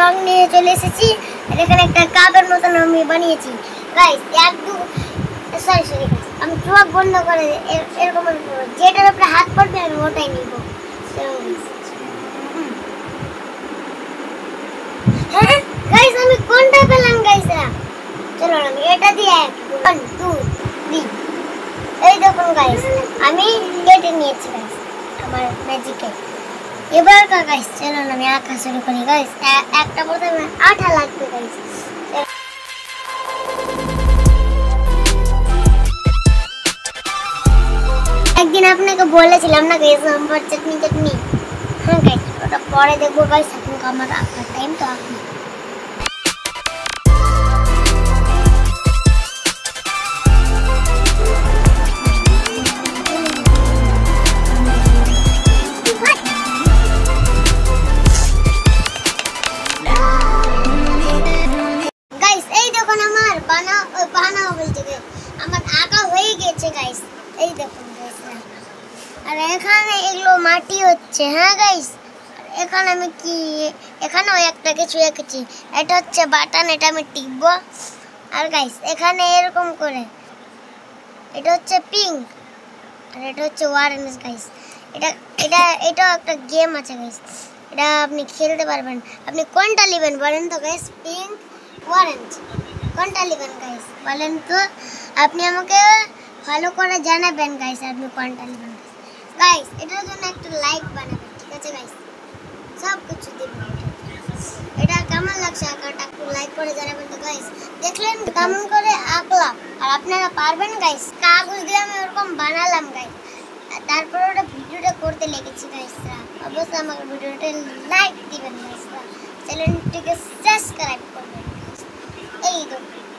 রং নিয়ে চলে এসেছি। এখানে একটা কাপের মতন আমি বানিয়েছি গাইস। সরি আমি চোখ বন্ধ করে এরকম যেটার উপরে হাত পড়বে আমি ওটাই নিব। হ্যাঁ গাইস আমি কোনটা পেলাম গাইস? চলো আমি এটা দিয়ে 1 2 3 এই দেখুন গাইস আমি কেটে নিয়েছি গাইস আমার ম্যাজিকে। এবার গাইস চলো আমি আঁকা শুরু করি গাইস। একটা প্রথমে আঠা লাগবে গাইস। একদিন আপনাকে বলেছিলাম না গাইস আমার চাটনি। হ্যাঁ গাইস ওটা পরে দেখবো গাইস। এখন আমার আঁকার টাইম তো আঁকি। আমার আঁকা হয়ে গেছে গাইস। এই দেখুন গাইস আর এখানে এগুলো মাটি হচ্ছে। হ্যাঁ গাইস এখানে আমি কি এখানেও একটা কিছু এঁকেছি। এটা হচ্ছে বাটন, এটা আমি টিপবো। আর গাইস এখানে এরকম করে এটা হচ্ছে পিঙ্ক আর এটা হচ্ছে অরেঞ্জ গাইস। এটা একটা গেম আছে গাইস। এটা আপনি খেলতে পারবেন। আপনি কোনটা নেবেন বলেন তো গাইস? পিঙ্ক অরেঞ্জ কোনটা নেবেন গাইস বলেন তো? আপনি আমাকে ফলো করে জানাবেন গাইস আপনি কোনটা নেবেন গাইস। এটার জন্য একটা লাইক বানাবেন, ঠিক আছে গাইস? সব কিছু দিবেন। এটা কেমন লাগছে আঁকাটা একটু লাইক করে জানাবেন তো গাইস। দেখলেন কেমন করে আঁকলাম? আর আপনারা পারবেন গাইস? কাগজ দিয়ে আমি এরকম বানালাম গাইস। তারপর ওটা ভিডিওটা করতে লেগেছি গাইস। অবশ্যই আমাকে ভিডিওটা লাইক দিবেন গাইস। চ্যানেলটিকে সাবস্ক্রাইব করবেন। এই দেখুন